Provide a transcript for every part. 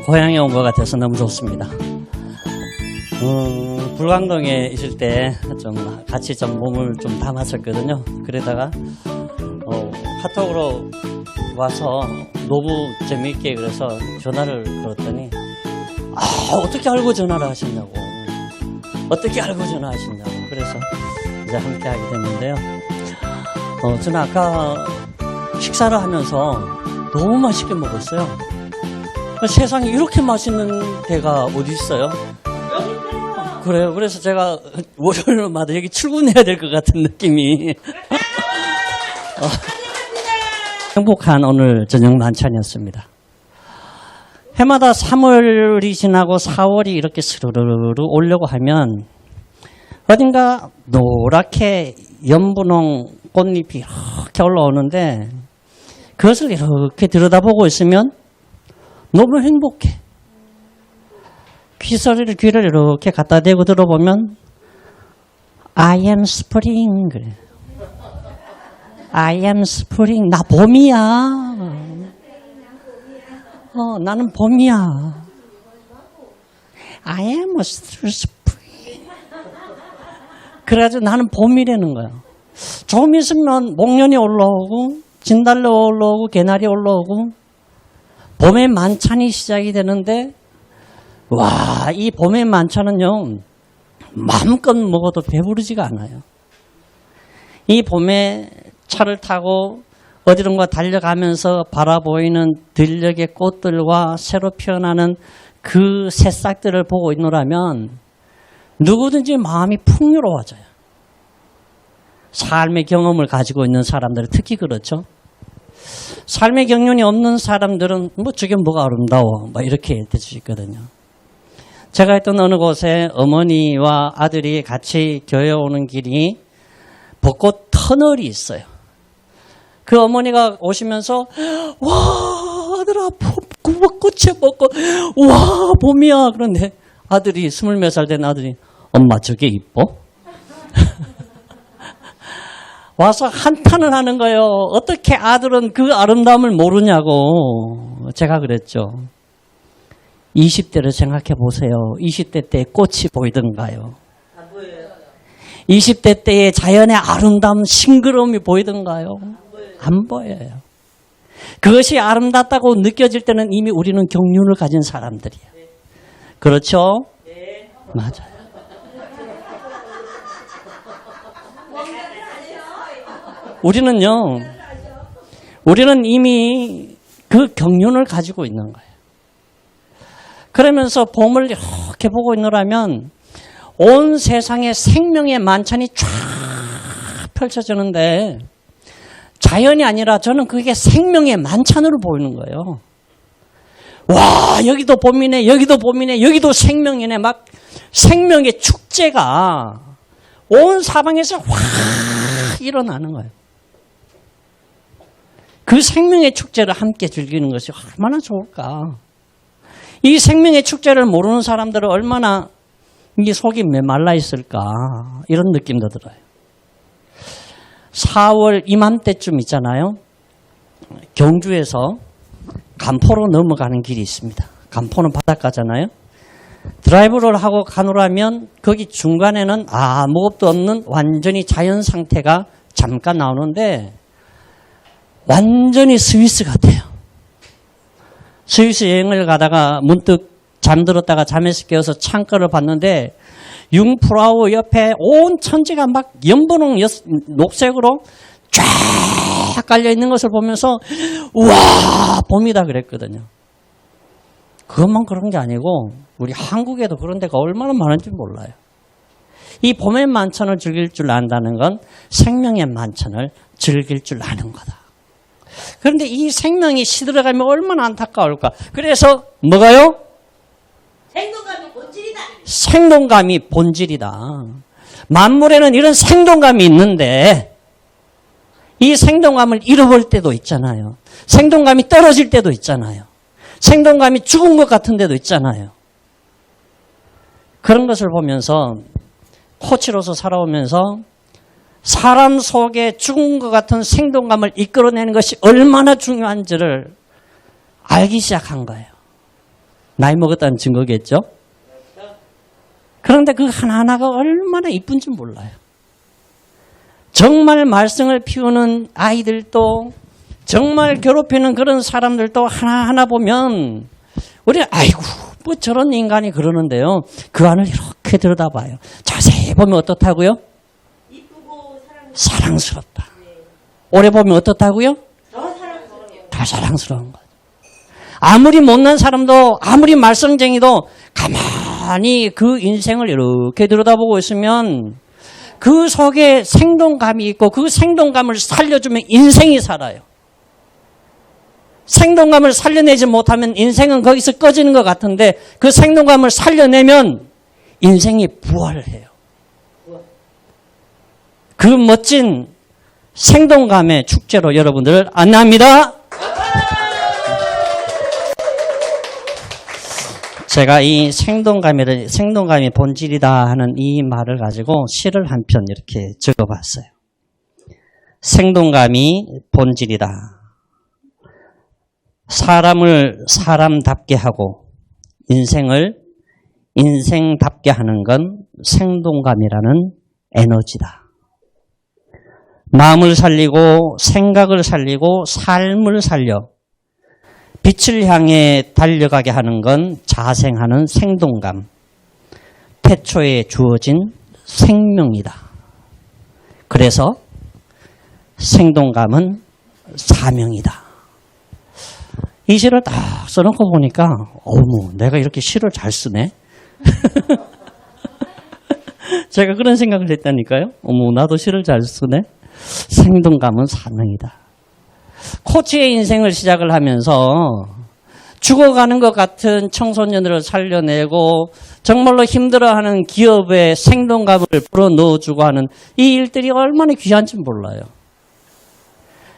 고향에 온 것 같아서 너무 좋습니다. 불광동에 있을 때 좀 같이 좀 몸을 좀 담았었거든요. 그러다가 카톡으로 와서 너무 재미있게 그래서 전화를 걸었더니 어떻게 알고 전화를 하셨냐고, 어떻게 알고 전화하셨냐고. 그래서 이제 함께 하게 됐는데요. 저는 아까 식사를 하면서 너무 맛있게 먹었어요. 세상에 이렇게 맛있는 데가 어디 있어요? 여기 있어요. 그래요. 그래서 제가 월요일마다 여기 출근해야 될 것 같은 느낌이. 행복한 오늘 저녁 만찬이었습니다. 해마다 3월이 지나고 4월이 이렇게 스르르르 오려고 하면 어딘가 노랗게 연분홍 꽃잎이 이렇게 올라오는데 그것을 이렇게 들여다보고 있으면 너무 행복해. 귀를 이렇게 갖다 대고 들어보면 I am spring 그래. I am spring. 나 봄이야. 나는 봄이야. I am a spring. 그래가지고 나는 봄이라는 거야. 조금 있으면 목련이 올라오고 진달래 올라오고 개나리 올라오고 봄의 만찬이 시작이 되는데 와, 이 봄의 만찬은요 마음껏 먹어도 배부르지가 않아요. 이 봄에 차를 타고 어디론가 달려가면서 바라보이는 들녘의 꽃들과 새로 피어나는 그 새싹들을 보고 있노라면 누구든지 마음이 풍요로워져요. 삶의 경험을 가지고 있는 사람들은 특히 그렇죠. 삶의 경륜이 없는 사람들은 저게 뭐가 아름다워 이렇게 될 수 있거든요. 제가 있던 어느 곳에 어머니와 아들이 같이 교회 오는 길이 벚꽃 터널이 있어요. 그 어머니가 오시면서 와 아들아 벚꽃이 벚꽃 와 봄이야. 그런데 아들이 20몇 살 된 아들이 엄마 저게 이뻐? 와서 한탄을 하는 거예요. 어떻게 아들은 그 아름다움을 모르냐고. 제가 그랬죠. 20대를 생각해 보세요. 20대 때 꽃이 보이던가요? 안 보여요. 20대 때의 자연의 아름다움, 싱그러움이 보이던가요? 안 보여요. 그것이 아름답다고 느껴질 때는 이미 우리는 경륜을 가진 사람들이에요. 그렇죠? 네. 맞아요. 우리는 이미 그 경륜을 가지고 있는 거예요. 그러면서 봄을 이렇게 보고 있노라면 온 세상에 생명의 만찬이 쫙 펼쳐지는데 자연이 아니라 저는 그게 생명의 만찬으로 보이는 거예요. 와, 여기도 봄이네, 여기도 봄이네, 여기도 생명이네. 막 생명의 축제가 온 사방에서 확 일어나는 거예요. 그 생명의 축제를 함께 즐기는 것이 얼마나 좋을까. 이 생명의 축제를 모르는 사람들은 얼마나 이 속이 메말라 있을까. 이런 느낌도 들어요. 4월 이맘때쯤 있잖아요. 경주에서 간포로 넘어가는 길이 있습니다. 간포는 바닷가잖아요. 드라이브를 하고 가노라면 거기 중간에는 아무것도 없는 완전히 자연 상태가 잠깐 나오는데 완전히 스위스 같아요. 스위스 여행을 가다가 문득 잠들었다가 잠에서 깨어서 창가를 봤는데 융프라우 옆에 온 천지가 막 연분홍 녹색으로 쫙 깔려있는 것을 보면서 우와 봄이다 그랬거든요. 그것만 그런 게 아니고 우리 한국에도 그런 데가 얼마나 많은지 몰라요. 이 봄의 만찬을 즐길 줄 안다는 건 생명의 만찬을 즐길 줄 아는 거다. 그런데 이 생명이 시들어가면 얼마나 안타까울까. 그래서 뭐가요? 생동감이 본질이다. 생동감이 본질이다. 만물에는 이런 생동감이 있는데 이 생동감을 잃어볼 때도 있잖아요. 생동감이 떨어질 때도 있잖아요. 생동감이 죽은 것 같은 데도 있잖아요. 그런 것을 보면서 코치로서 살아오면서 사람 속에 죽은 것 같은 생동감을 이끌어내는 것이 얼마나 중요한지를 알기 시작한 거예요. 나이 먹었다는 증거겠죠? 그런데 그 하나하나가 얼마나 이쁜지 몰라요. 정말 말썽을 피우는 아이들도 정말 괴롭히는 그런 사람들도 하나하나 보면 우리는 아이고 뭐 저런 인간이 그러는데요. 그 안을 이렇게 들여다봐요. 자세히 보면 어떻다고요? 이쁘고 사랑스럽다. 오래 보면 어떻다고요? 더 사랑스러워요. 다 사랑스러운 거죠. 아무리 못난 사람도 아무리 말썽쟁이도 가만히 그 인생을 이렇게 들여다보고 있으면 그 속에 생동감이 있고 그 생동감을 살려주면 인생이 살아요. 생동감을 살려내지 못하면 인생은 거기서 꺼지는 것 같은데 그 생동감을 살려내면 인생이 부활해요. 그 멋진 생동감의 축제로 여러분들을 안내합니다. 제가 이 생동감이 본질이다 하는 이 말을 가지고 시를 한 편 이렇게 적어봤어요. 생동감이 본질이다. 사람을 사람답게 하고 인생을 인생답게 하는 건 생동감이라는 에너지다. 마음을 살리고 생각을 살리고 삶을 살려 빛을 향해 달려가게 하는 건 자생하는 생동감, 태초에 주어진 생명이다. 그래서 생동감은 사명이다. 이 시를 딱 써놓고 보니까 어머 내가 이렇게 시를 잘 쓰네. 제가 그런 생각을 했다니까요. 어머 나도 시를 잘 쓰네. 생동감은 사명이다. 코치의 인생을 시작을 하면서 죽어가는 것 같은 청소년들을 살려내고 정말로 힘들어하는 기업의 생동감을 불어넣어주고 하는 이 일들이 얼마나 귀한지 몰라요.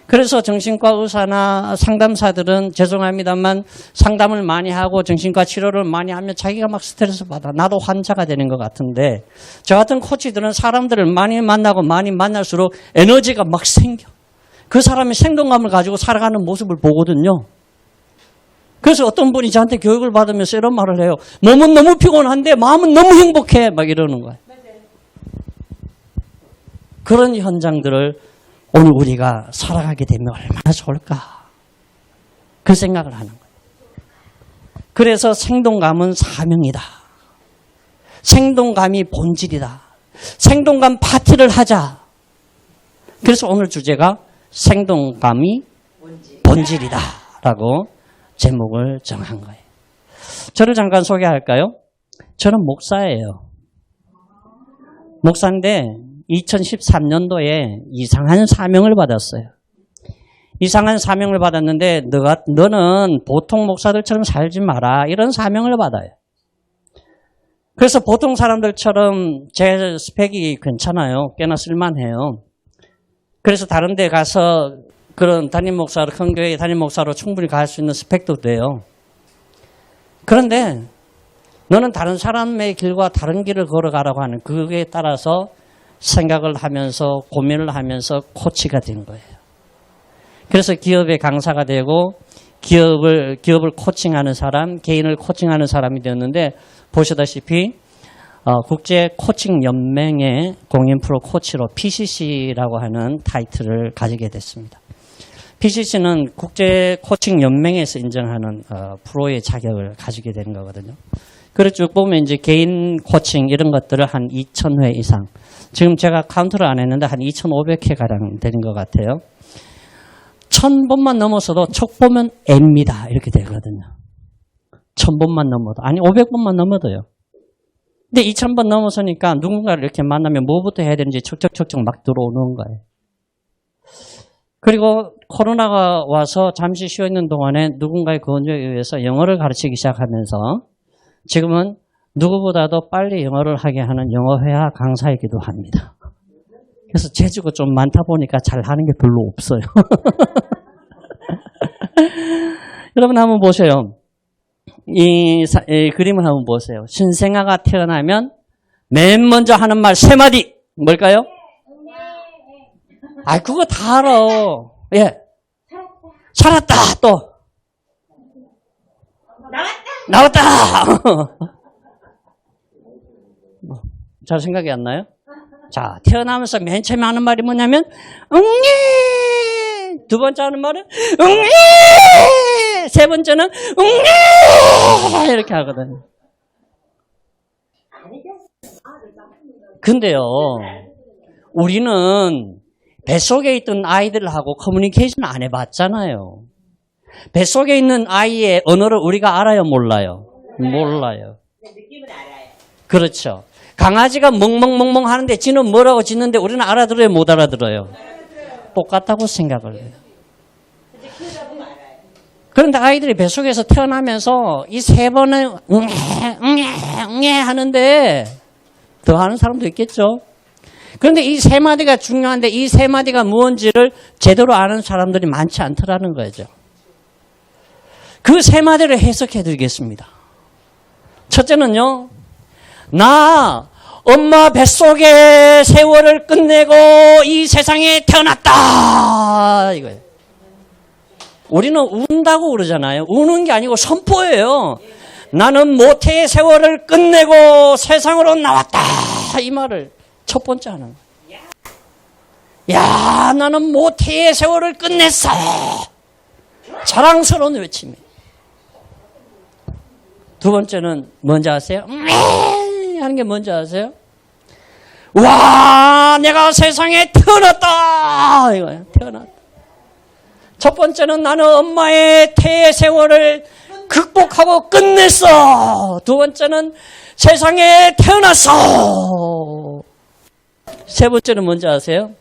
그래서 정신과 의사나 상담사들은 죄송합니다만 상담을 많이 하고 정신과 치료를 많이 하면 자기가 막 스트레스 받아. 나도 환자가 되는 것 같은데 저 같은 코치들은 사람들을 많이 만나고 많이 만날수록 에너지가 막 생겨. 그 사람이 생동감을 가지고 살아가는 모습을 보거든요. 그래서 어떤 분이 저한테 교육을 받으면서 이런 말을 해요. 몸은 너무 피곤한데 마음은 너무 행복해. 막 이러는 거예요. 그런 현장들을 오늘 우리가 살아가게 되면 얼마나 좋을까. 그 생각을 하는 거예요. 그래서 생동감은 사명이다. 생동감이 본질이다. 생동감 파티를 하자. 그래서 오늘 주제가 생동감이 본질이다 라고 제목을 정한 거예요. 저를 잠깐 소개할까요? 저는 목사예요. 목사인데 2013년도에 이상한 사명을 받았어요. 이상한 사명을 받았는데 너는 보통 목사들처럼 살지 마라 이런 사명을 받아요. 그래서 보통 사람들처럼 제 스펙이 괜찮아요. 꽤나 쓸만해요. 그래서 다른 데 가서 그런 담임 목사로, 큰 교회 담임 목사로 충분히 갈 수 있는 스펙도 돼요. 그런데 너는 다른 사람의 길과 다른 길을 걸어가라고 하는 그에 따라서 생각을 하면서 고민을 하면서 코치가 된 거예요. 그래서 기업의 강사가 되고 기업을 코칭하는 사람, 개인을 코칭하는 사람이 되었는데 보시다시피 국제 코칭 연맹의 공인 프로 코치로 PCC라고 하는 타이틀을 가지게 됐습니다. PCC는 국제 코칭 연맹에서 인정하는 프로의 자격을 가지게 되는 거거든요. 그래서 쭉 보면 이제 개인 코칭 이런 것들을 한 2,000회 이상. 지금 제가 카운트를 안 했는데 한 2,500회 가량 되는 것 같아요. 1,000번만 넘어서도 척 보면 M입니다. 이렇게 되거든요. 1,000번만 넘어도. 아니 500번만 넘어도요. 근데 2,000번 넘어서니까 누군가를 이렇게 만나면 뭐부터 해야 되는지 척척척척 막 들어오는 거예요. 그리고 코로나가 와서 잠시 쉬어있는 동안에 누군가의 권유에 의해서 영어를 가르치기 시작하면서 지금은 누구보다도 빨리 영어를 하게 하는 영어회화 강사이기도 합니다. 그래서 재주가 좀 많다 보니까 잘하는 게 별로 없어요. 여러분 한번 보세요. 이 그림을 한번 보세요. 신생아가 태어나면 맨 먼저 하는 말 3마디 뭘까요? 아, 그거 다 알아. 예. 살았다 또. 나왔다. 나왔다! 잘 생각이 안 나요? 자, 태어나면서 맨 처음에 하는 말이 뭐냐면, 응애! 두 번째 하는 말은, 응애! 세 번째는, 응애! 이렇게 하거든요. 근데요, 우리는 뱃속에 있던 아이들하고 커뮤니케이션 안 해봤잖아요. 뱃속에 있는 아이의 언어를 우리가 알아요, 몰라요? 몰라요. 느낌은 알아요. 그렇죠. 강아지가 멍멍멍멍 하는데 지는 뭐라고 짖는데 우리는 알아들어요, 못 알아들어요? 똑같다고 생각을 해요. 근데 키우다 보면 알아요. 그런데 아이들이 뱃속에서 태어나면서 이 세 번을 응애, 응애, 응애 하는데 더 하는 사람도 있겠죠. 그런데 이 세 마디가 중요한데 이 세 마디가 무언지를 제대로 아는 사람들이 많지 않더라는 거죠. 그 세 마디를 해석해 드리겠습니다. 첫째는요, 나 엄마 뱃속의 세월을 끝내고 이 세상에 태어났다 이거예요. 우리는 운다고 그러잖아요. 우는 게 아니고 선포예요. 나는 모태의 세월을 끝내고 세상으로 나왔다 이 말을 첫 번째 하는 거예요. 야, 나는 모태의 세월을 끝냈어. 자랑스러운 외침이에요. 두 번째는 뭔지 아세요? 하는 게 뭔지 아세요? 와, 내가 세상에 태어났다 이거예요. 태어났다. 첫 번째는 나는 엄마의 태의 세월을 극복하고 끝냈어. 두 번째는 세상에 태어났어. 세 번째는 뭔지 아세요?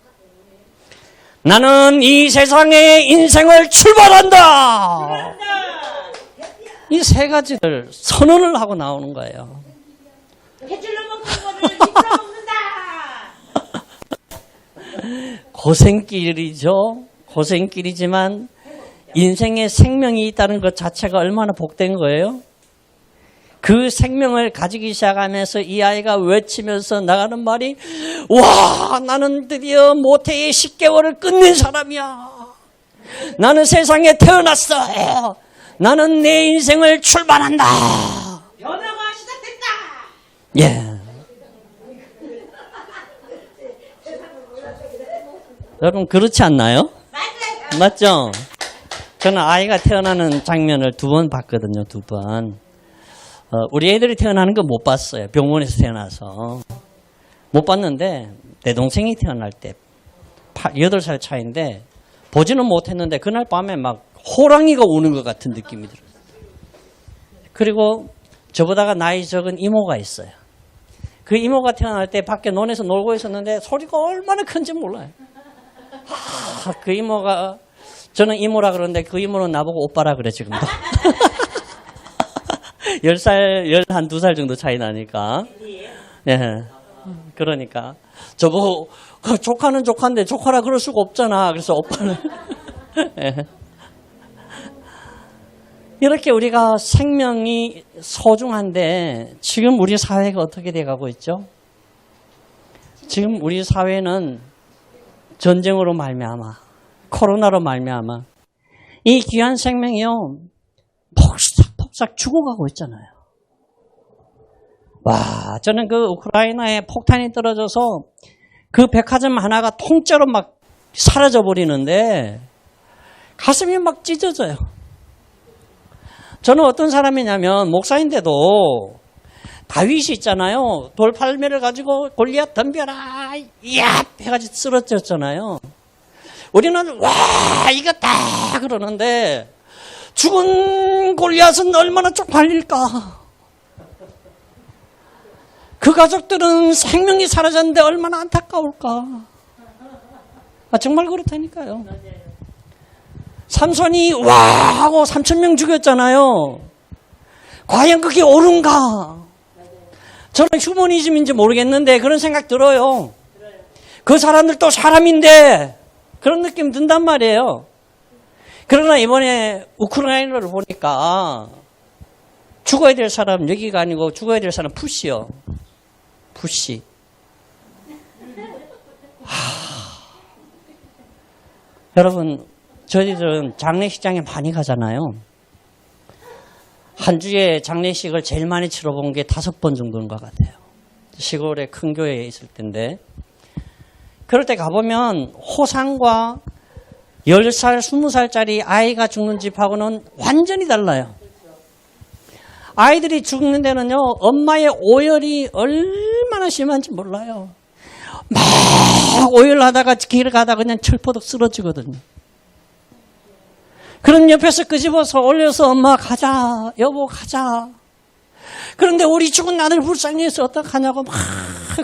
나는 이 세상에 인생을 출발한다. 이 세 가지를 선언을 하고 나오는 거예요. 해줄로 먹는 거를 집으로 먹는다. 고생길이죠. 고생길이지만 인생에 생명이 있다는 것 자체가 얼마나 복된 거예요. 그 생명을 가지기 시작하면서 이 아이가 외치면서 나가는 말이, 와, 나는 드디어 모태의 10개월을 끝낸 사람이야. 나는 세상에 태어났어. 나는 내 인생을 출발한다. 변화가 시작됐다. 예. 여러분 그렇지 않나요? 맞아요. 맞죠? 저는 아이가 태어나는 장면을 2번 봤거든요. 2번. 우리 애들이 태어나는 거 못 봤어요. 병원에서 태어나서. 못 봤는데 내 동생이 태어날 때 8살 차이인데 보지는 못했는데 그날 밤에 막 호랑이가 오는 것 같은 느낌이 들었어요. 그리고 저보다가 나이 적은 이모가 있어요. 그 이모가 태어날 때 밖에 논에서 놀고 있었는데 소리가 얼마나 큰지 몰라요. 그 이모가, 저는 이모라 그러는데 그 이모는 나보고 오빠라 그래 지금도. 10살, 12살 정도 차이 나니까. 예. 그러니까 저보고 조카는 조카인데 조카라 그럴 수가 없잖아. 그래서 오빠는. 예. 이렇게 우리가 생명이 소중한데 지금 우리 사회가 어떻게 돼가고 있죠? 지금 우리 사회는 전쟁으로 말미암아, 코로나로 말미암아 이 귀한 생명이요 폭삭폭삭 죽어가고 있잖아요. 와, 저는 그 우크라이나에 폭탄이 떨어져서 그 백화점 하나가 통째로 막 사라져 버리는데 가슴이 막 찢어져요. 저는 어떤 사람이냐면 목사인데도 다윗이 있잖아요. 돌팔매를 가지고 골리앗 덤벼라 이야 해가지고 쓰러졌잖아요. 우리는 와 이겼다 그러는데 죽은 골리앗은 얼마나 쪽팔릴까. 그 가족들은 생명이 사라졌는데 얼마나 안타까울까. 정말 그렇다니까요. 삼손이 와 하고 3,000명 죽였잖아요. 과연 그게 옳은가? 저는 휴머니즘인지 모르겠는데 그런 생각 들어요. 그 사람들도 사람인데 그런 느낌 든단 말이에요. 그러나 이번에 우크라이나를 보니까 죽어야 될 사람 여기가 아니고 죽어야 될 사람 푸시요. 푸시. 여러분 저희들은 장례식장에 많이 가잖아요. 한 주에 장례식을 제일 많이 치러본 게 5번 정도인 것 같아요. 시골의 큰 교회에 있을 때인데, 그럴 때 가보면 호상과 10살, 20살짜리 아이가 죽는 집하고는 완전히 달라요. 아이들이 죽는 데는요, 엄마의 오열이 얼마나 심한지 몰라요. 막 오열하다가 길을 가다가 그냥 철퍼덕 쓰러지거든요. 그럼 옆에서 끄집어서 올려서 엄마 가자, 여보 가자. 그런데 우리 죽은 아들 불쌍해서 어떡하냐고 막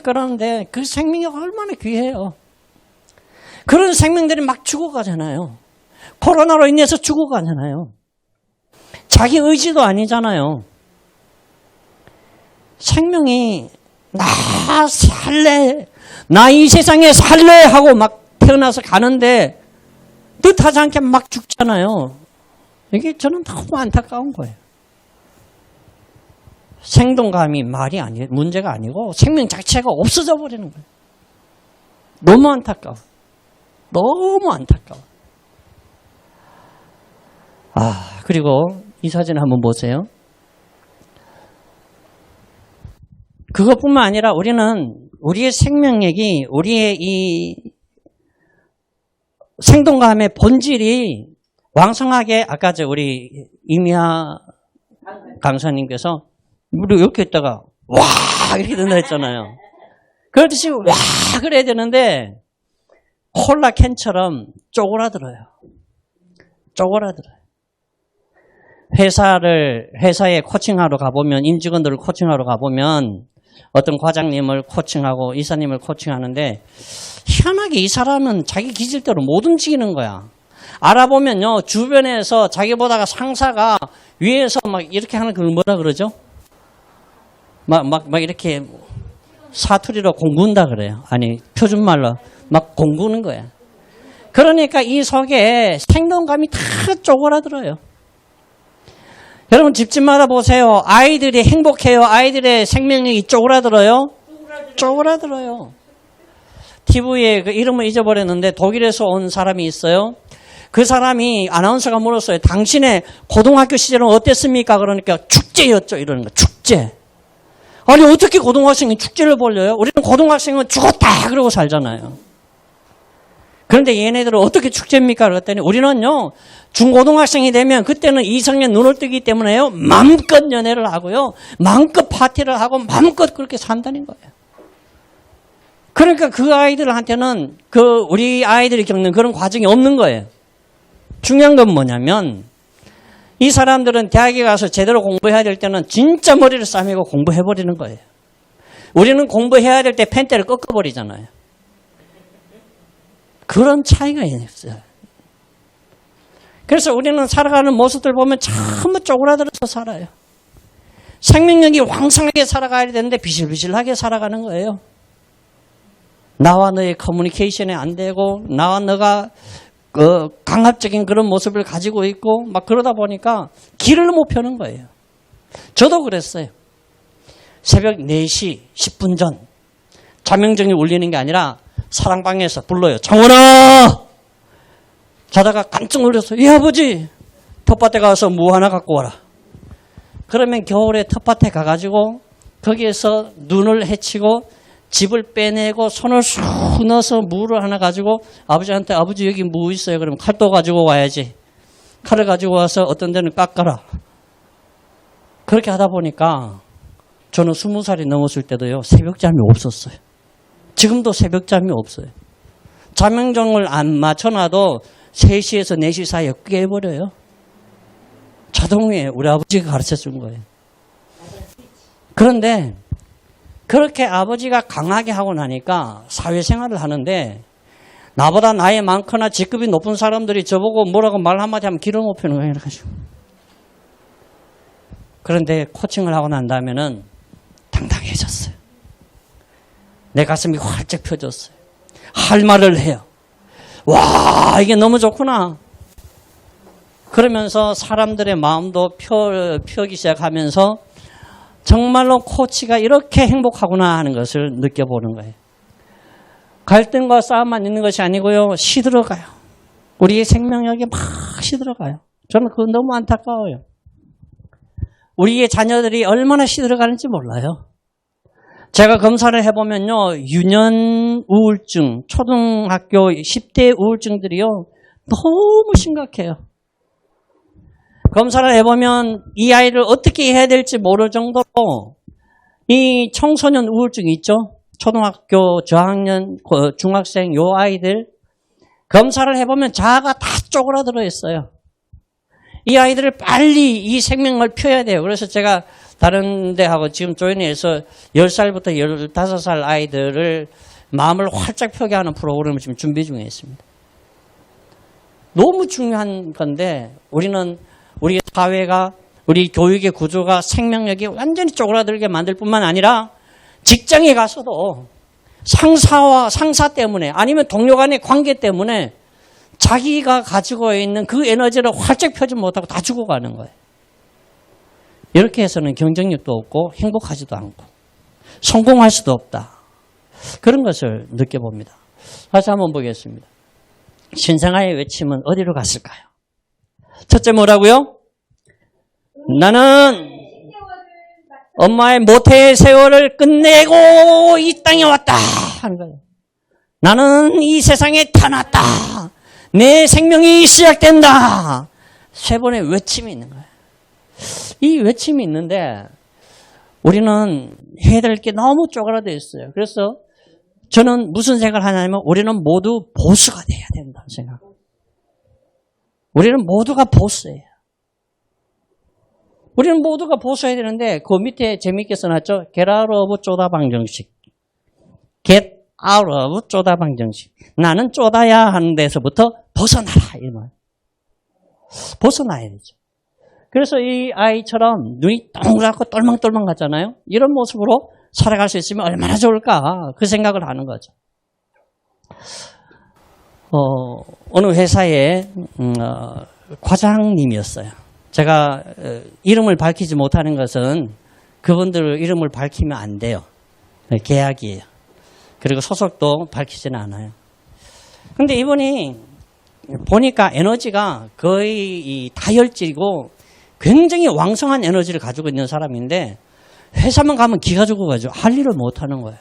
그러는데 그 생명이 얼마나 귀해요. 그런 생명들이 막 죽어가잖아요. 코로나로 인해서 죽어가잖아요. 자기 의지도 아니잖아요. 생명이 나 살래, 나 이 세상에 살래 하고 막 태어나서 가는데 뜻하지 않게 막 죽잖아요. 이게 저는 너무 안타까운 거예요. 생동감이 말이 아니에요. 문제가 아니고 생명 자체가 없어져 버리는 거예요. 너무 안타까워. 너무 안타까워. 그리고 이 사진 한번 보세요. 그것뿐만 아니라 우리는 우리의 생명력이, 우리의 이 생동감의 본질이 왕성하게, 아까 우리 이미하 강사님께서 우리 이렇게 있다가 와 이렇게 된다 했잖아요. 그렇듯이 와 그래야 되는데 콜라 캔처럼 쪼그라들어요. 쪼그라들어요. 회사에 코칭하러 가보면, 임직원들을 코칭하러 가보면 어떤 과장님을 코칭하고 이사님을 코칭하는데 희한하게 이 사람은 자기 기질대로 못 움직이는 거야. 알아보면요, 주변에서 자기보다가 상사가 위에서 막 이렇게 하는 걸 뭐라 그러죠? 막 이렇게 사투리로 공군다 그래요. 아니, 표준말로 막 공구는 거야. 그러니까 이 속에 생동감이 다 쪼그라들어요. 여러분 집집마다 보세요. 아이들이 행복해요. 아이들의 생명력이 쪼그라들어요. 쪼그라들어요. TV에 그 이름을 잊어버렸는데 독일에서 온 사람이 있어요. 그 사람이 아나운서가 물었어요. 당신의 고등학교 시절은 어땠습니까? 그러니까 축제였죠. 이러는 거. 축제. 아니 어떻게 고등학생이 축제를 벌려요? 우리는 고등학생은 죽었다 그러고 살잖아요. 그런데 얘네들은 어떻게 축제입니까? 그랬더니 우리는요, 중고등학생이 되면 그때는 이성의 눈을 뜨기 때문에요, 마음껏 연애를 하고요, 마음껏 파티를 하고 마음껏 그렇게 산다는 거예요. 그러니까 그 아이들한테는 우리 아이들이 겪는 그런 과정이 없는 거예요. 중요한 건 뭐냐면 이 사람들은 대학에 가서 제대로 공부해야 될 때는 진짜 머리를 싸매고 공부해버리는 거예요. 우리는 공부해야 될 때 펜대를 꺾어버리잖아요. 그런 차이가 있어요. 그래서 우리는 살아가는 모습들 보면 전부 쪼그라들어서 살아요. 생명력이 왕성하게 살아가야 되는데 비실비실하게 살아가는 거예요. 나와 너의 커뮤니케이션이 안 되고 나와 너가 강압적인 그런 모습을 가지고 있고 막 그러다 보니까 길을 못 펴는 거예요. 저도 그랬어요. 새벽 4시 10분 전 자명정이 울리는 게 아니라 사랑방에서 불러요. 정원아! 자다가 깜짝 놀라서 이 아버지 텃밭에 가서 무 하나 갖고 와라. 그러면 겨울에 텃밭에 가가지고 거기에서 눈을 헤치고 집을 빼내고 손을 쑥 넣어서 무를 하나 가지고 아버지한테 아버지 여기 무 있어요. 그러면 칼도 가지고 와야지. 칼을 가지고 와서 어떤 데는 깎아라. 그렇게 하다 보니까 저는 20살이 넘었을 때도요. 새벽잠이 없었어요. 지금도 새벽잠이 없어요. 자명정을 안 맞춰놔도 3시에서 4시 사이에 깨버려요. 자동에 우리 아버지가 가르쳐준 거예요. 그런데 그렇게 아버지가 강하게 하고 나니까 사회생활을 하는데 나보다 나이 많거나 직급이 높은 사람들이 저보고 뭐라고 말 한마디 하면 길을 못 펴는 거예요. 그런데 코칭을 하고 난 다음에는 당당해졌어요. 내 가슴이 활짝 펴졌어요. 할 말을 해요. 와, 이게 너무 좋구나. 그러면서 사람들의 마음도 펴기 시작하면서 정말로 코치가 이렇게 행복하구나 하는 것을 느껴보는 거예요. 갈등과 싸움만 있는 것이 아니고요. 시들어가요. 우리의 생명력이 막 시들어가요. 저는 그거 너무 안타까워요. 우리의 자녀들이 얼마나 시들어가는지 몰라요. 제가 검사를 해보면요, 유년 우울증, 초등학교 10대 우울증들이요, 너무 심각해요. 검사를 해보면 이 아이를 어떻게 해야 될지 모를 정도로 이 청소년 우울증이 있죠? 초등학교 저학년, 중학생 요 아이들 검사를 해보면 자아가 다 쪼그라들어 있어요. 이 아이들을 빨리 이 생명을 펴야 돼요. 그래서 제가 다른 데하고 지금 조인에서 10살부터 15살 아이들을 마음을 활짝 펴게 하는 프로그램을 지금 준비 중에 있습니다. 너무 중요한 건데 우리는 우리 사회가 우리 교육의 구조가 생명력이 완전히 쪼그라들게 만들 뿐만 아니라 직장에 가서도 상사 때문에 아니면 동료 간의 관계 때문에 자기가 가지고 있는 그 에너지를 활짝 펴지 못하고 다 죽어가는 거예요. 이렇게 해서는 경쟁력도 없고 행복하지도 않고 성공할 수도 없다. 그런 것을 느껴봅니다. 다시 한번 보겠습니다. 신생아의 외침은 어디로 갔을까요? 첫째 뭐라고요? 나는 엄마의 모태의 세월을 끝내고 이 땅에 왔다 하는 거예요. 나는 이 세상에 태어났다. 내 생명이 시작된다. 세 번의 외침이 있는 거예요. 이 외침이 있는데 우리는 해야 될 게 너무 쪼그라져 있어요. 그래서 저는 무슨 생각을 하냐면 우리는 모두 보수가 돼야 된다는 생각. 우리는 모두가 보수예요. 우리는 모두가 보수해야 되는데 그 밑에 재미있게 써놨죠. Get out of 쪼다방 정식. Get out of 쪼다방 정식. 나는 쪼다야 하는 데서부터 벗어나라. 이 말. 벗어나야 되죠. 그래서 이 아이처럼 눈이 동그랗고 똘망똘망 같잖아요. 이런 모습으로 살아갈 수 있으면 얼마나 좋을까. 그 생각을 하는 거죠. 어느 회사의 과장님이었어요. 제가 이름을 밝히지 못하는 것은 그분들 이름을 밝히면 안 돼요. 계약이에요. 그리고 소속도 밝히지는 않아요. 그런데 이분이 보니까 에너지가 거의 다혈질이고 굉장히 왕성한 에너지를 가지고 있는 사람인데 회사만 가면 기가 죽어가지고 할 일을 못하는 거예요.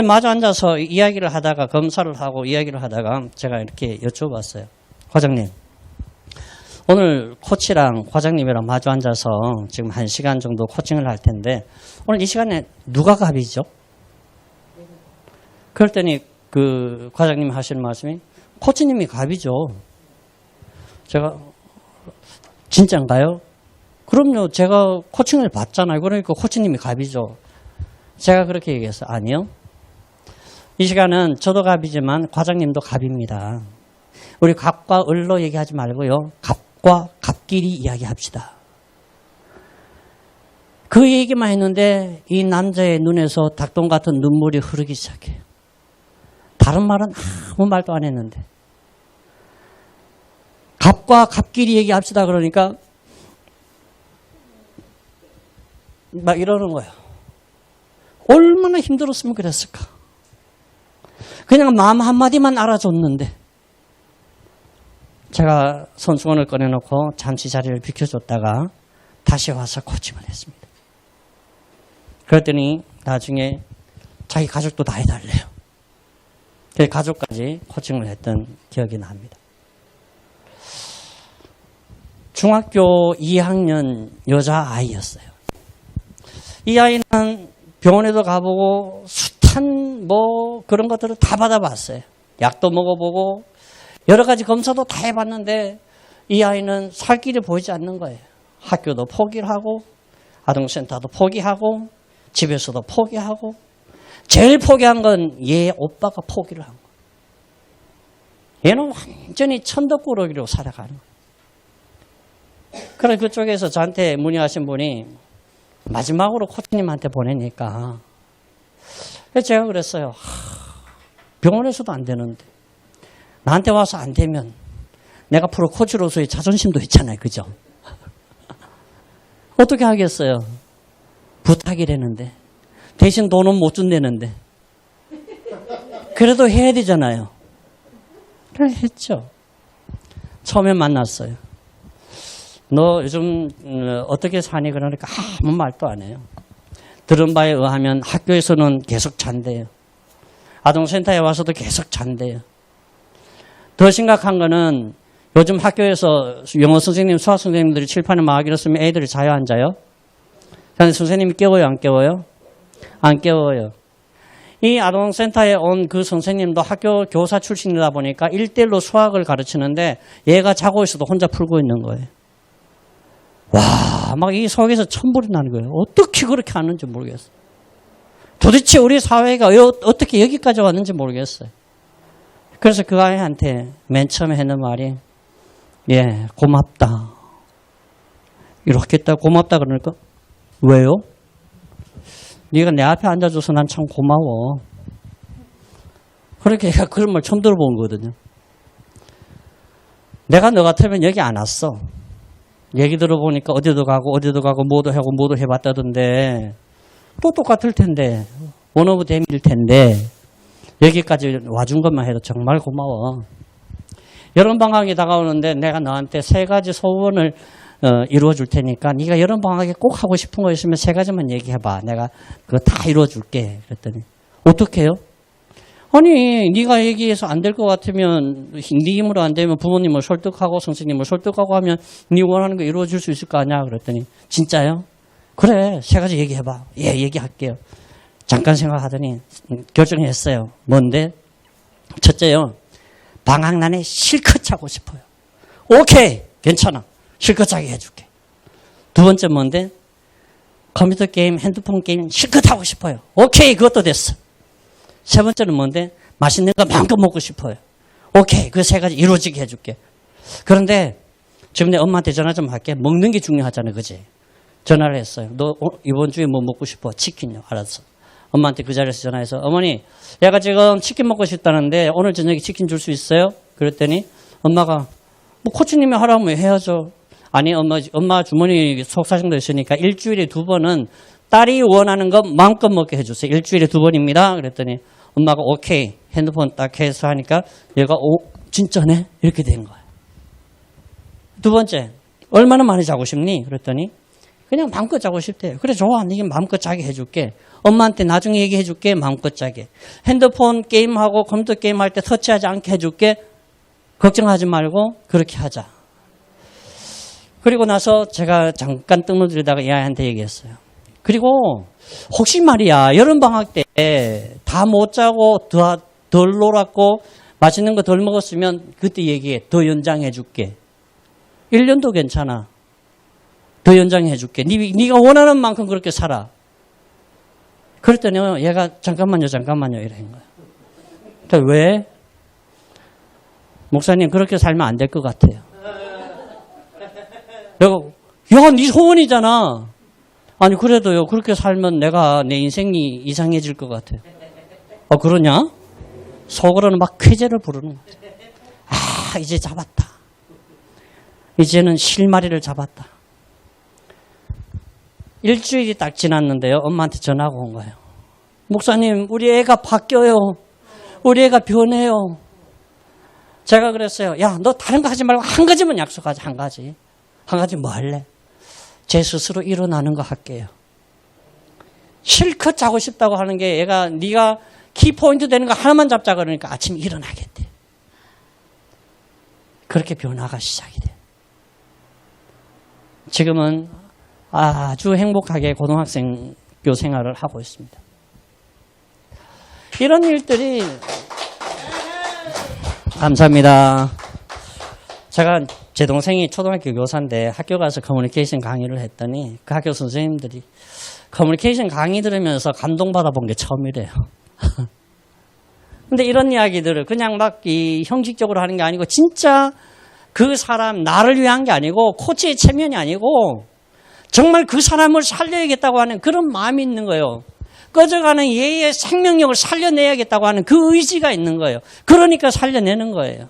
마주 앉아서 이야기를 하다가 검사를 하고 이야기를 하다가 제가 이렇게 여쭤봤어요. 과장님. 오늘 코치랑 과장님이랑 마주 앉아서 지금 1시간 정도 코칭을 할 텐데 오늘 이 시간에 누가 갑이죠? 그랬더니 그 과장님이 하시는 말씀이 코치님이 갑이죠. 제가 진짜인가요? 그럼요. 제가 코칭을 받잖아요. 그러니까 코치님이 갑이죠. 제가 그렇게 얘기했어요. 아니요. 이 시간은 저도 갑이지만 과장님도 갑입니다. 우리 갑과 을로 얘기하지 말고요. 갑과 갑끼리 이야기합시다. 그 얘기만 했는데 이 남자의 눈에서 닭똥 같은 눈물이 흐르기 시작해요. 다른 말은 아무 말도 안 했는데 갑과 갑끼리 얘기합시다 그러니까 막 이러는 거예요. 얼마나 힘들었으면 그랬을까. 그냥 마음 한마디만 알아줬는데 제가 손수건을 꺼내놓고 잠시 자리를 비켜줬다가 다시 와서 코칭을 했습니다. 그랬더니 나중에 자기 가족도 다 해달래요. 그 가족까지 코칭을 했던 기억이 납니다. 중학교 2학년 여자아이였어요. 이 아이는 병원에도 가보고 숱한 그런 것들을 다 받아봤어요. 약도 먹어보고 여러 가지 검사도 다 해봤는데 이 아이는 살 길이 보이지 않는 거예요. 학교도 포기를 하고 아동센터도 포기하고 집에서도 포기하고 제일 포기한 건 얘 오빠가 포기를 한 거예요. 얘는 완전히 천덕꾸러기로 살아가는 거예요. 그래서 그쪽에서 저한테 문의하신 분이 마지막으로 코치님한테 보내니까 제가 그랬어요. 병원에서도 안 되는데 나한테 와서 안 되면 내가 프로 코치로서의 자존심도 있잖아요. 그죠? 어떻게 하겠어요? 부탁이라는데 대신 돈은 못 준다는데 그래도 해야 되잖아요. 그래 했죠. 처음에 만났어요. 너 요즘 어떻게 사니? 그러니까 아무 말도 안 해요. 들은 바에 의하면 학교에서는 계속 잔대요. 아동센터에 와서도 계속 잔대요. 더 심각한 거는 요즘 학교에서 영어 선생님, 수학 선생님들이 칠판에 마하기로 쓰면 애들이 자요, 안 자요? 근데 선생님이 깨워요, 안 깨워요? 안 깨워요. 이 아동센터에 온 그 선생님도 학교 교사 출신이다 보니까 1대1로 수학을 가르치는데 얘가 자고 있어도 혼자 풀고 있는 거예요. 와, 막 이 속에서 천불이 나는 거예요. 어떻게 그렇게 하는지 모르겠어요. 도대체 우리 사회가 어떻게 여기까지 왔는지 모르겠어요. 그래서 그 아이한테 맨 처음에 했는 말이, 예, 고맙다. 이렇게 했다, 고맙다 그러니까, 왜요? 네가 내 앞에 앉아줘서 난 참 고마워. 그렇게 얘가 그런 말 처음 들어본 거거든요. 내가 너 같으면 여기 안 왔어. 얘기 들어보니까 어디도 가고 뭐도 하고 뭐도 해봤다던데 또 똑같을 텐데 원 오브 댐일 텐데 여기까지 와준 것만 해도 정말 고마워. 여름방학이 다가오는데 내가 너한테 3가지 소원을 이루어 줄 테니까 네가 여름방학에 꼭 하고 싶은 거 있으면 3가지만 얘기해봐. 내가 그거 다 이루어 줄게. 그랬더니 어떻게 해요? 아니 네가 얘기해서 안 될 것 같으면 네 힘으로 안 되면 부모님을 설득하고 선생님을 설득하고 하면 네 원하는 거 이루어 줄 수 있을 거 아니야. 그랬더니 진짜요? 그래 3가지 얘기해봐. 예, 얘기할게요. 잠깐 생각하더니 결정했어요. 뭔데? 첫째요. 방학난에 실컷 자고 싶어요. 오케이 괜찮아. 실컷 자게 해줄게. 2번째 뭔데? 컴퓨터 게임, 핸드폰 게임 실컷 하고 싶어요. 오케이 그것도 됐어. 3번째는 뭔데? 맛있는 거 마음껏 먹고 싶어요. 오케이 그 3가지 이루어지게 해줄게. 그런데 지금 내 엄마한테 전화 좀 할게. 먹는 게 중요하잖아 그지? 전화를 했어요. 너 이번 주에 뭐 먹고 싶어? 치킨요. 알았어. 엄마한테 그 자리에서 전화해서 어머니 얘가 지금 치킨 먹고 싶다는데 오늘 저녁에 치킨 줄 수 있어요? 그랬더니 엄마가 뭐 코치님이 하라면 해야죠. 아니 엄마 주머니 속사정도 있으니까 일주일에 2번은 딸이 원하는 거 마음껏 먹게 해주세요. 일주일에 2번입니다. 그랬더니 엄마가 오케이 핸드폰 딱 해서 하니까 얘가 진짜네? 이렇게 된 거예요. 2번째 얼마나 많이 자고 싶니? 그랬더니 그냥 마음껏 자고 싶대요. 그래 좋아. 네가 마음껏 자게 해줄게. 엄마한테 나중에 얘기해줄게. 마음껏 자게. 핸드폰 게임하고 컴퓨터 게임할 때 터치하지 않게 해줄게. 걱정하지 말고 그렇게 하자. 그리고 나서 제가 잠깐 뜸을 들이다가 이 아이한테 얘기했어요. 그리고 혹시 말이야 여름방학 때 다 못 자고 덜 놀았고 맛있는 거 덜 먹었으면 그때 얘기해. 더 연장해 줄게. 1년도 괜찮아. 더 연장해 줄게. 네가 원하는 만큼 그렇게 살아. 그랬더니 얘가 잠깐만요 이러는 거야. 그러니까 왜? 목사님 그렇게 살면 안 될 것 같아요. 내가 야, 네 소원이잖아. 아니 그래도요 그렇게 살면 내 인생이 이상해질 것 같아요. 그러냐? 속으로는 막 쾌재를 부르는 거죠. 아 이제 잡았다. 이제는 실마리를 잡았다. 일주일이 딱 지났는데요. 엄마한테 전화가 온 거예요. 목사님 우리 애가 바뀌어요. 우리 애가 변해요. 제가 그랬어요. 야 너 다른 거 하지 말고 한 가지만 약속하자. 한 가지 뭐 할래? 제 스스로 일어나는 거 할게요. 실컷 자고 싶다고 하는 게 얘가 네가 키포인트 되는 거 하나만 잡자 그러니까 아침에 일어나겠대. 그렇게 변화가 시작이 돼. 지금은 아주 행복하게 고등학생교 생활을 하고 있습니다. 이런 일들이 감사합니다. 제가 제 동생이 초등학교 교사인데 학교 가서 커뮤니케이션 강의를 했더니 그 학교 선생님들이 커뮤니케이션 강의 들으면서 감동받아 본 게 처음이래요. 근데 이런 이야기들을 그냥 막 이 형식적으로 하는 게 아니고 진짜 그 사람 나를 위한 게 아니고 코치의 체면이 아니고 정말 그 사람을 살려야겠다고 하는 그런 마음이 있는 거예요. 꺼져가는 얘의 생명력을 살려내야겠다고 하는 그 의지가 있는 거예요. 그러니까 살려내는 거예요.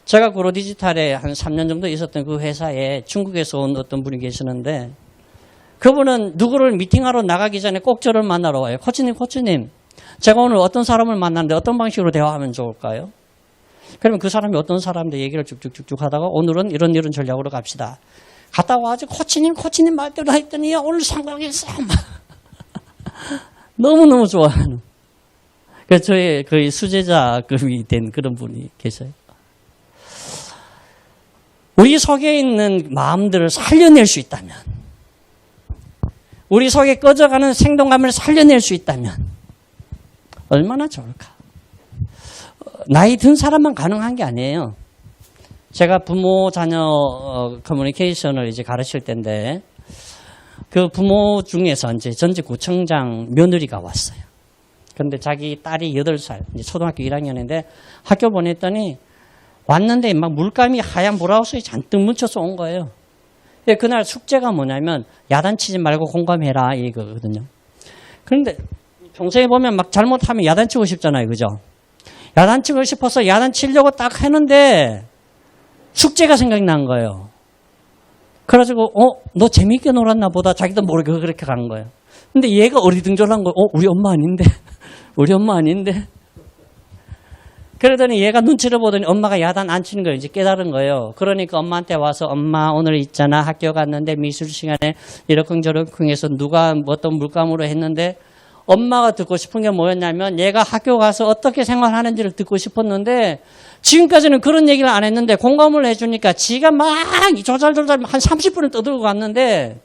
제가 구로디지털에 한 3년 정도 있었던 그 회사에 중국에서 온 어떤 분이 계시는데 그분은 누구를 미팅하러 나가기 전에 꼭 저를 만나러 와요. 코치님 제가 오늘 어떤 사람을 만났는데 어떤 방식으로 대화하면 좋을까요? 그러면 그 사람이 어떤 사람들 얘기를 쭉쭉쭉쭉 하다가 오늘은 이런 전략으로 갑시다. 갔다 와가지고 코치님 말대로 했더니 오늘 성공했어. 너무너무 좋아하는. 그래서 저의 거의 수제자급이 된 그런 분이 계셔요. 우리 속에 있는 마음들을 살려낼 수 있다면, 우리 속에 꺼져가는 생동감을 살려낼 수 있다면 얼마나 좋을까. 나이 든 사람만 가능한 게 아니에요. 제가 부모 자녀 커뮤니케이션을 이제 가르칠 때인데 그 부모 중에서 이제 전직 구청장 며느리가 왔어요. 그런데 자기 딸이 8살, 이제 초등학교 1학년인데 학교 보냈더니 왔는데 막 물감이 하얀 브라우스에 잔뜩 묻혀서 온 거예요. 그날 숙제가 뭐냐면 야단치지 말고 공감해라 이거거든요. 그런데 평소에 보면 막 잘못하면 야단치고 싶잖아요. 그죠? 야단치고 싶어서 야단치려고 딱 했는데 숙제가 생각난 거예요. 그래가지고 너 재밌게 놀았나 보다 자기도 모르게 그렇게 간 거예요. 근데 얘가 어리둥절한 거예요. 우리 엄마 아닌데 우리 엄마 아닌데. 그러더니 얘가 눈치를 보더니 엄마가 야단 안 치는 걸 이제 깨달은 거예요. 그러니까 엄마한테 와서 엄마 오늘 있잖아 학교 갔는데 미술 시간에 이러쿵저러쿵 해서 누가 어떤 물감으로 했는데 엄마가 듣고 싶은 게 뭐였냐면 얘가 학교 가서 어떻게 생활하는지를 듣고 싶었는데 지금까지는 그런 얘기를 안 했는데 공감을 해주니까 지가 막 조잘조잘 한 30분을 떠들고 갔는데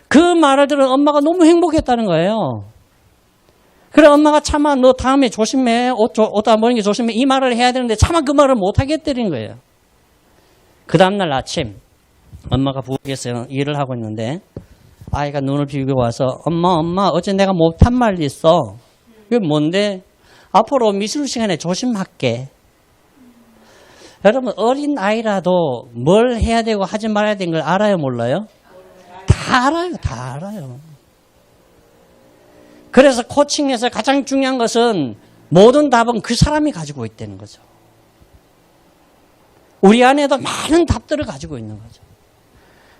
그 말을 들은 엄마가 너무 행복했다는 거예요. 그래 엄마가 차마 너 다음에 조심해 옷 안 버리는 게 조심해 이 말을 해야 되는데 차마 그 말을 못 하겠다는 거예요. 그 다음날 아침 엄마가 부엌에서 일을 하고 있는데 아이가 눈을 비비고 와서 엄마 어제 내가 못한 말 있어. 그게 뭔데? 앞으로 미술 시간에 조심할게. 여러분 어린 아이라도 뭘 해야 되고 하지 말아야 되는 걸 알아요 몰라요? 다 알아요. 그래서 코칭에서 가장 중요한 것은 모든 답은 그 사람이 가지고 있다는 거죠. 우리 안에도 많은 답들을 가지고 있는 거죠.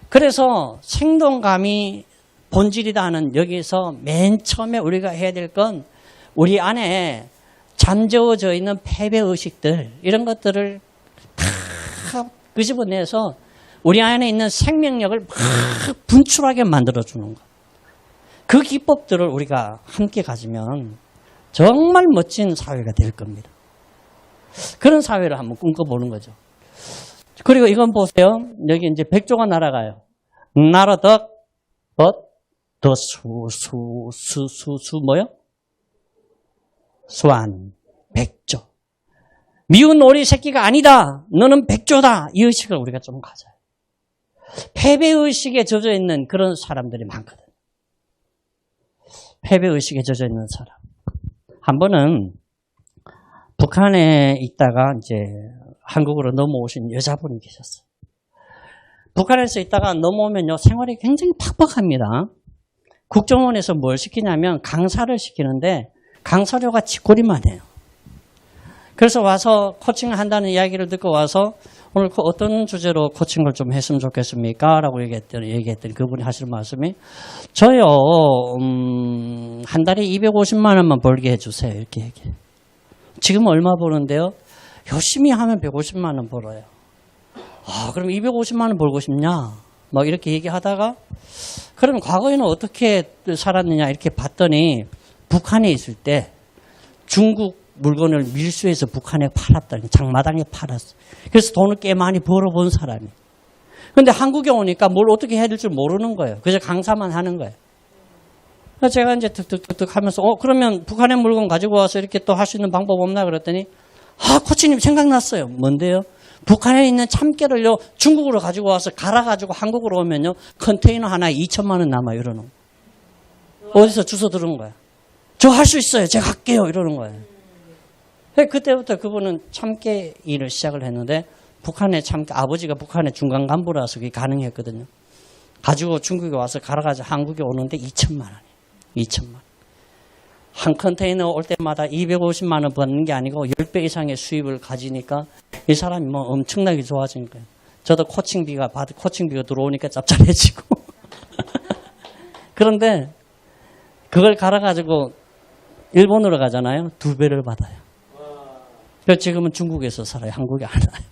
그래서 생동감이 본질이다 하는 여기서 맨 처음에 우리가 해야 될 건 우리 안에 잠재워져 있는 패배의식들 이런 것들을 다 끄집어내서 우리 안에 있는 생명력을 막 분출하게 만들어주는 것. 그 기법들을 우리가 함께 가지면 정말 멋진 사회가 될 겁니다. 그런 사회를 한번 꿈꿔보는 거죠. 그리고 이건 보세요. 여기 이제 백조가 날아가요. 나라덕, 뭐요? 수완, 백조. 미운 오리 새끼가 아니다. 너는 백조다. 이 의식을 우리가 좀 가져요. 패배의식에 젖어 있는 그런 사람들이 많거든. 패배의식에 젖어 있는 사람. 한 번은 북한에 있다가 이제 한국으로 넘어오신 여자분이 계셨어요. 북한에서 있다가 넘어오면요, 생활이 굉장히 팍팍합니다. 국정원에서 뭘 시키냐면 강사를 시키는데 강사료가 쥐꼬리만 해요. 그래서 와서 코칭을 한다는 이야기를 듣고 와서 오늘 어떤 주제로 코칭을 좀 했으면 좋겠습니까? 라고 얘기했더니 그분이 하시는 말씀이 저요, 한 달에 250만 원만 벌게 해주세요. 이렇게 얘기해요. 지금 얼마 버는데요? 열심히 하면 150만 원 벌어요. 아, 그럼 250만 원 벌고 싶냐? 막 이렇게 얘기하다가 그럼 과거에는 어떻게 살았느냐 이렇게 봤더니 북한에 있을 때 중국 물건을 밀수해서 북한에 팔았다니 장마당에 팔았어. 그래서 돈을 꽤 많이 벌어본 사람이. 그런데 한국에 오니까 뭘 어떻게 해야 될 줄 모르는 거예요. 그래서 강사만 하는 거예요. 그래서 제가 이제 득득득득 하면서 그러면 북한의 물건 가지고 와서 이렇게 또 할 수 있는 방법 없나 그랬더니 코치님 생각났어요. 뭔데요? 북한에 있는 참깨를요 중국으로 가지고 와서 갈아가지고 한국으로 오면요 컨테이너 하나에 2천만 원 남아요. 이러는 어디서 주워 들은 거야. 저 할 수 있어요. 제가 할게요. 이러는 거예요. 그때부터 그분은 참깨 일을 시작을 했는데 북한의 참깨 아버지가 북한의 중간 간부라서 그게 가능했거든요. 가지고 중국에 와서 갈아가지고 한국에 오는데 2천만 원이에요. 2천만 원. 한 컨테이너 올 때마다 250만 원 버는 게 아니고 10배 이상의 수입을 가지니까 이 사람이 뭐 엄청나게 좋아진 거예요. 저도 코칭비가 들어오니까 짭짤해지고. 그런데 그걸 갈아가지고 일본으로 가잖아요. 2배를 받아요. 그래서 지금은 중국에서 살아요. 한국에 안 와요.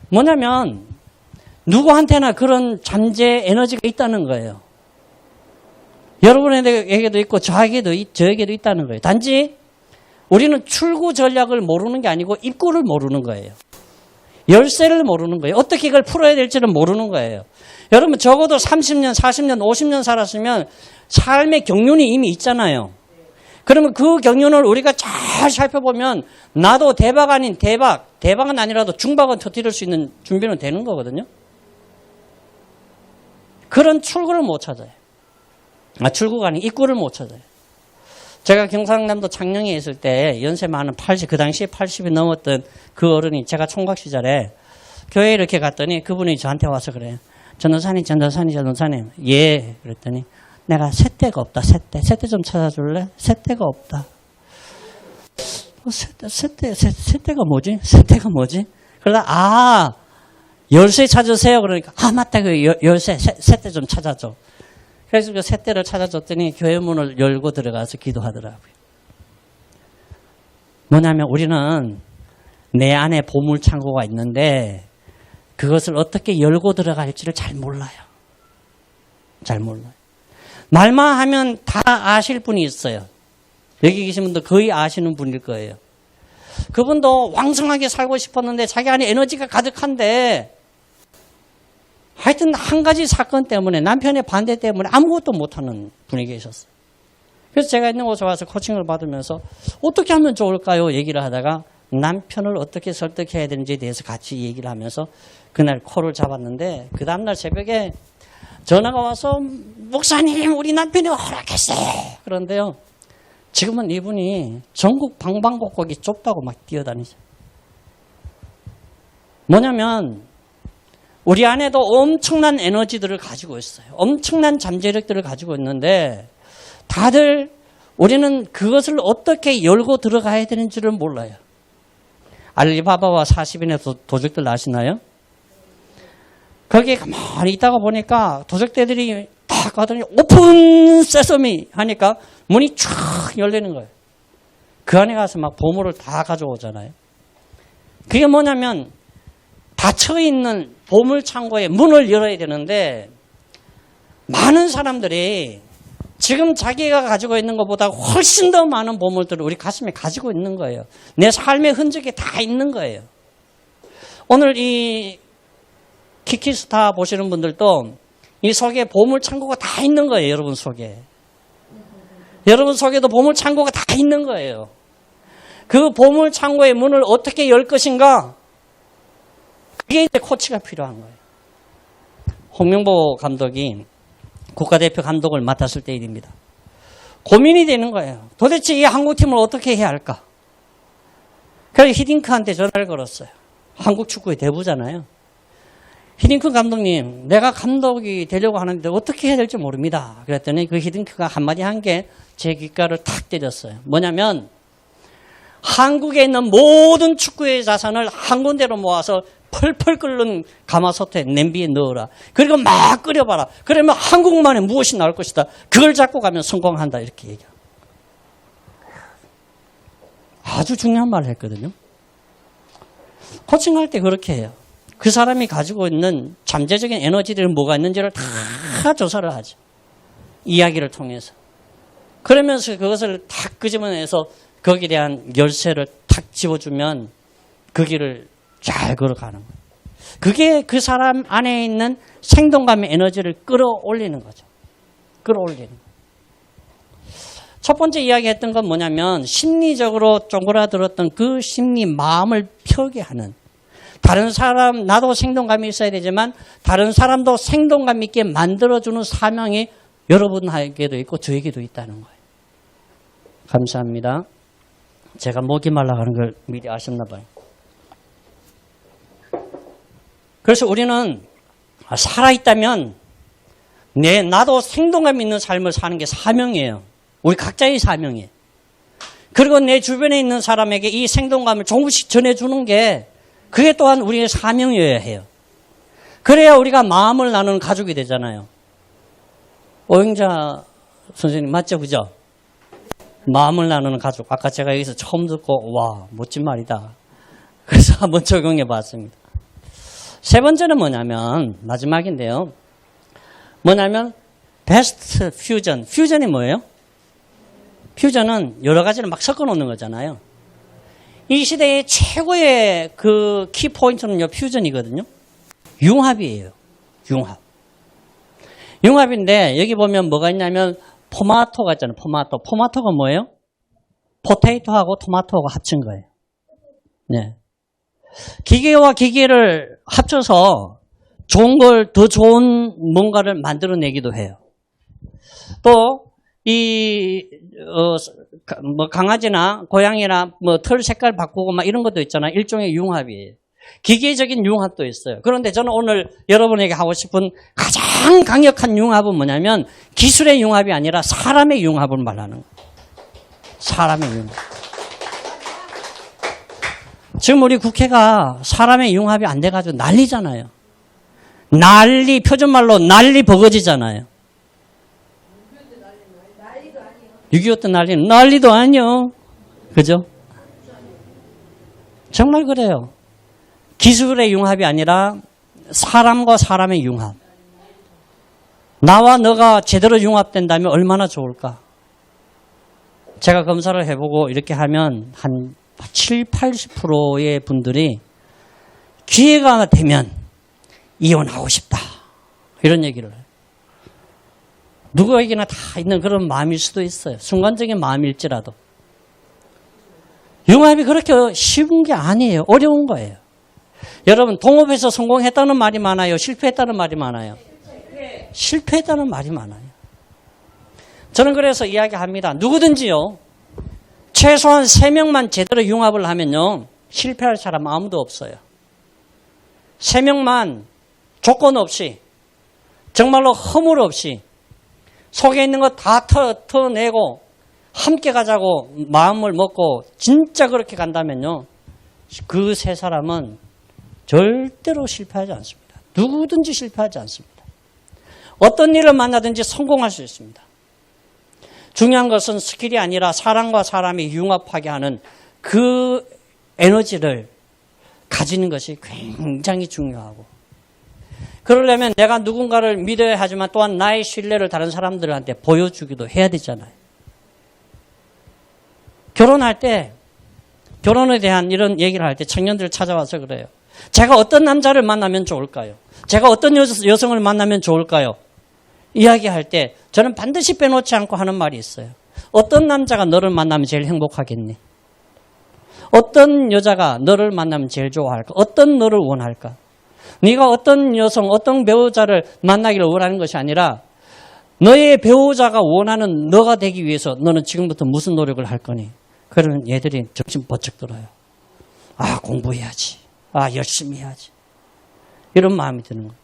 뭐냐면 누구한테나 그런 잠재 에너지가 있다는 거예요. 여러분에게도 있고 저에게도 있다는 거예요. 단지 우리는 출구 전략을 모르는 게 아니고 입구를 모르는 거예요. 열쇠를 모르는 거예요. 어떻게 이걸 풀어야 될지는 모르는 거예요. 여러분 적어도 30년, 40년, 50년 살았으면 삶의 경륜이 이미 있잖아요. 그러면 그 경륜을 우리가 잘 살펴보면 나도 대박 아닌 대박은 아니라도 중박은 터뜨릴 수 있는 준비는 되는 거거든요. 그런 출구를 못 찾아요. 출구가 아닌 입구를 못 찾아요. 제가 경상남도 창녕에 있을 때 연세 많은 80, 그 당시에 80이 넘었던 그 어른이 제가 총각 시절에 교회에 이렇게 갔더니 그분이 저한테 와서 그래요. 전도사님. 예. 그랬더니 내가 쇳대가 없다. 쇳대 좀 찾아줄래? 쇳대가 없다. 쇳대가 뭐지? 그러다 열쇠 찾으세요. 그러니까 맞다. 그 열쇠 쇳대 좀 찾아줘. 그래서 그 쇳대를 찾아줬더니 교회 문을 열고 들어가서 기도하더라고요. 뭐냐면 우리는 내 안에 보물창고가 있는데 그것을 어떻게 열고 들어갈지를 잘 몰라요. 잘 몰라요. 말만 하면 다 아실 분이 있어요. 여기 계신 분도 거의 아시는 분일 거예요. 그분도 왕성하게 살고 싶었는데 자기 안에 에너지가 가득한데 하여튼 한 가지 사건 때문에 남편의 반대 때문에 아무것도 못하는 분이 계셨어요. 그래서 제가 있는 곳에 와서 코칭을 받으면서 어떻게 하면 좋을까요? 얘기를 하다가 남편을 어떻게 설득해야 되는지에 대해서 같이 얘기를 하면서 그날 콜을 잡았는데 그 다음날 새벽에 전화가 와서 목사님 우리 남편이 허락했어요. 그런데요. 지금은 이분이 전국 방방곡곡이 좁다고 막 뛰어다니죠. 뭐냐면 우리 안에도 엄청난 에너지들을 가지고 있어요. 엄청난 잠재력들을 가지고 있는데 다들 우리는 그것을 어떻게 열고 들어가야 되는지를 몰라요. 알리바바와 40인의 도적들 아시나요? 거기에 가만히 있다가 보니까 도적대들이 딱 가더니 오픈 세서미 하니까 문이 쫙 열리는 거예요. 그 안에 가서 막 보물을 다 가져오잖아요. 그게 뭐냐면 닫혀있는 보물창고의 문을 열어야 되는데 많은 사람들이 지금 자기가 가지고 있는 것보다 훨씬 더 많은 보물들을 우리 가슴에 가지고 있는 거예요. 내 삶의 흔적이 다 있는 거예요. 오늘 이 키키스타 보시는 분들도 이 속에 보물창고가 다 있는 거예요. 여러분 속에. 여러분 속에도 보물창고가 다 있는 거예요. 그 보물창고의 문을 어떻게 열 것인가? 그게 이제 코치가 필요한 거예요. 홍명보 감독이 국가대표 감독을 맡았을 때 일입니다. 고민이 되는 거예요. 도대체 이 한국팀을 어떻게 해야 할까? 그래서 히딩크한테 전화를 걸었어요. 한국 축구의 대부잖아요. 히딩크 감독님, 내가 감독이 되려고 하는데 어떻게 해야 될지 모릅니다. 그랬더니 그 히딩크가 한마디 한 게 제 귓가를 탁 때렸어요. 뭐냐면 한국에 있는 모든 축구의 자산을 한 군데로 모아서 펄펄 끓는 가마솥에 냄비에 넣어라. 그리고 막 끓여봐라. 그러면 한국만에 무엇이 나올 것이다. 그걸 잡고 가면 성공한다. 이렇게 얘기합니다. 아주 중요한 말을 했거든요. 코칭할 때 그렇게 해요. 그 사람이 가지고 있는 잠재적인 에너지들이 뭐가 있는지를 다 조사를 하죠. 이야기를 통해서. 그러면서 그것을 탁 끄집어내서 거기에 대한 열쇠를 탁 집어주면 그 길을 잘 걸어가는 거예요. 그게 그 사람 안에 있는 생동감의 에너지를 끌어올리는 거죠. 끌어올리는 거예요. 첫 번째 이야기했던 건 뭐냐면 심리적으로 쪼그라들었던 그 심리 마음을 펴게 하는 다른 사람 나도 생동감이 있어야 되지만 다른 사람도 생동감 있게 만들어주는 사명이 여러분에게도 있고 저에게도 있다는 거예요. 감사합니다. 제가 목이 말라가는 걸 미리 아셨나 봐요. 그래서 우리는 살아있다면 나도 생동감 있는 삶을 사는 게 사명이에요. 우리 각자의 사명이에요. 그리고 내 주변에 있는 사람에게 이 생동감을 조금씩 전해주는 게 그게 또한 우리의 사명이어야 해요. 그래야 우리가 마음을 나누는 가족이 되잖아요. 오영자 선생님 맞죠? 그죠? 마음을 나누는 가족. 아까 제가 여기서 처음 듣고 와 멋진 말이다. 그래서 한번 적용해 봤습니다. 세 번째는 뭐냐면 마지막인데요. 뭐냐면 베스트 퓨전. 퓨전이 뭐예요? 퓨전은 여러 가지를 막 섞어 놓는 거잖아요. 이 시대의 최고의 그 키포인트는요, 퓨전이거든요. 융합이에요. 융합. 융합인데, 여기 보면 뭐가 있냐면, 포마토가 있잖아요. 포마토. 포마토가 뭐예요? 포테이토하고 토마토하고 합친 거예요. 네. 기계와 기계를 합쳐서 좋은 걸, 더 좋은 뭔가를 만들어내기도 해요. 또, 강아지나 고양이나 털 색깔 바꾸고 막 이런 것도 있잖아요. 일종의 융합이에요. 기계적인 융합도 있어요. 그런데 저는 오늘 여러분에게 하고 싶은 가장 강력한 융합은 뭐냐면 기술의 융합이 아니라 사람의 융합을 말하는 거예요. 사람의 융합. 지금 우리 국회가 사람의 융합이 안 돼가지고 난리잖아요. 난리, 표준말로 난리 버거지잖아요. 6.25 때 난리도 아니요. 그죠? 정말 그래요. 기술의 융합이 아니라 사람과 사람의 융합. 나와 너가 제대로 융합된다면 얼마나 좋을까? 제가 검사를 해보고 이렇게 하면 한 7, 80%의 분들이 기회가 되면 이혼하고 싶다. 이런 얘기를 해요. 누구에게나 다 있는 그런 마음일 수도 있어요. 순간적인 마음일지라도. 융합이 그렇게 쉬운 게 아니에요. 어려운 거예요. 여러분, 동업에서 성공했다는 말이 많아요? 실패했다는 말이 많아요? 실패했다는 말이 많아요. 저는 그래서 이야기합니다. 누구든지요. 최소한 3명만 제대로 융합을 하면요. 실패할 사람 아무도 없어요. 3명만 조건 없이 정말로 허물 없이 속에 있는 거 다 털어내고 함께 가자고 마음을 먹고 진짜 그렇게 간다면요. 그 세 사람은 절대로 실패하지 않습니다. 누구든지 실패하지 않습니다. 어떤 일을 만나든지 성공할 수 있습니다. 중요한 것은 스킬이 아니라 사람과 사람이 융합하게 하는 그 에너지를 가지는 것이 굉장히 중요하고 그러려면 내가 누군가를 믿어야 하지만 또한 나의 신뢰를 다른 사람들한테 보여주기도 해야 되잖아요. 결혼할 때, 결혼에 대한 이런 얘기를 할 때 청년들 찾아와서 그래요. 제가 어떤 남자를 만나면 좋을까요? 제가 어떤 여성을 만나면 좋을까요? 이야기할 때 저는 반드시 빼놓지 않고 하는 말이 있어요. 어떤 남자가 너를 만나면 제일 행복하겠니? 어떤 여자가 너를 만나면 제일 좋아할까? 어떤 너를 원할까? 네가 어떤 여성, 어떤 배우자를 만나기를 원하는 것이 아니라 너의 배우자가 원하는 너가 되기 위해서 너는 지금부터 무슨 노력을 할 거니? 그러면 얘들이 정신 번쩍 들어요. 아, 공부해야지. 아, 열심히 해야지. 이런 마음이 드는 거예요.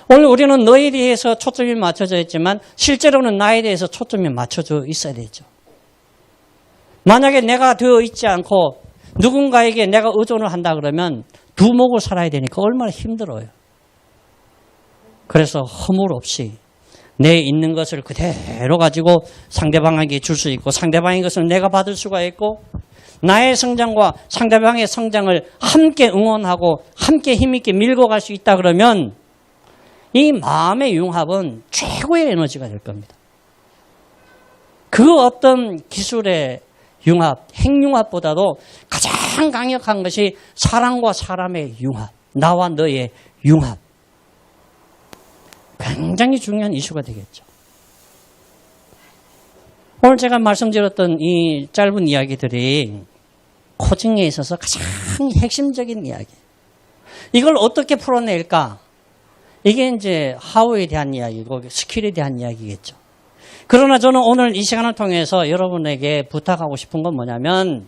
오늘 우리는 너에 대해서 초점이 맞춰져 있지만 실제로는 나에 대해서 초점이 맞춰져 있어야 되죠. 만약에 내가 되어 있지 않고 누군가에게 내가 의존을 한다 그러면 두 목을 살아야 되니까 얼마나 힘들어요. 그래서 허물 없이 내 있는 것을 그대로 가지고 상대방에게 줄 수 있고 상대방의 것을 내가 받을 수가 있고 나의 성장과 상대방의 성장을 함께 응원하고 함께 힘있게 밀고 갈 수 있다 그러면 이 마음의 융합은 최고의 에너지가 될 겁니다. 그 어떤 기술의 융합, 핵융합보다도 가장 강력한 것이 사람과 사람의 융합, 나와 너의 융합. 굉장히 중요한 이슈가 되겠죠. 오늘 제가 말씀드렸던 이 짧은 이야기들이 코칭에 있어서 가장 핵심적인 이야기. 이걸 어떻게 풀어낼까? 이게 이제 하우에 대한 이야기고 스킬에 대한 이야기겠죠. 그러나 저는 오늘 이 시간을 통해서 여러분에게 부탁하고 싶은 건 뭐냐면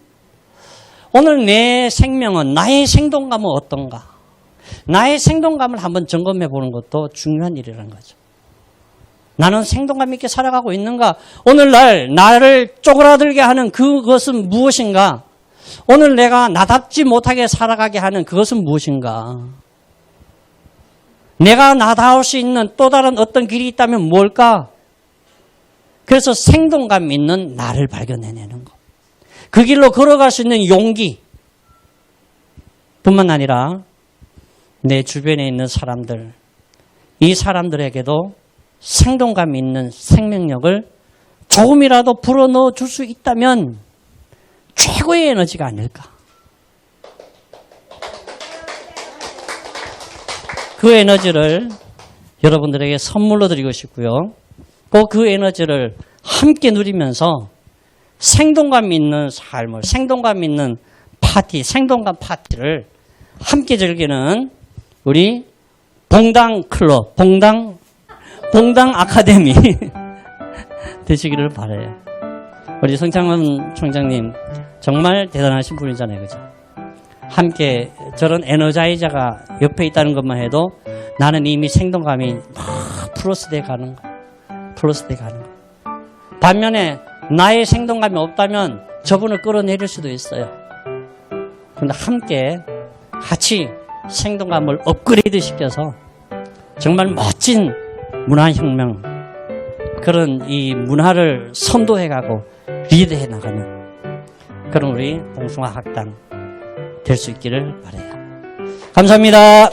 오늘 내 생명은 나의 생동감은 어떤가? 나의 생동감을 한번 점검해 보는 것도 중요한 일이라는 거죠. 나는 생동감 있게 살아가고 있는가? 오늘날 나를 쪼그라들게 하는 그것은 무엇인가? 오늘 내가 나답지 못하게 살아가게 하는 그것은 무엇인가? 내가 나다울 수 있는 또 다른 어떤 길이 있다면 뭘까? 그래서 생동감 있는 나를 발견해내는 것. 그 길로 걸어갈 수 있는 용기 뿐만 아니라 내 주변에 있는 사람들, 이 사람들에게도 생동감 있는 생명력을 조금이라도 불어넣어 줄 수 있다면 최고의 에너지가 아닐까. 그 에너지를 여러분들에게 선물로 드리고 싶고요. 꼭 그 에너지를 함께 누리면서 생동감 있는 삶을, 생동감 있는 파티, 생동감 파티를 함께 즐기는 우리 봉당 클럽, 봉당 아카데미 되시기를 바라요. 우리 성창원 총장님 정말 대단하신 분이잖아요. 그죠? 함께 저런 에너자이저가 옆에 있다는 것만 해도 나는 이미 생동감이 막 플러스 돼 가는 거. 플러스 돼 가는 거. 반면에 나의 생동감이 없다면 저분을 끌어내릴 수도 있어요. 그런데 함께 같이 생동감을 업그레이드 시켜서 정말 멋진 문화혁명, 그런 이 문화를 선도해가고 리드해 나가는 그런 우리 봉숭아학당 될 수 있기를 바라요. 감사합니다.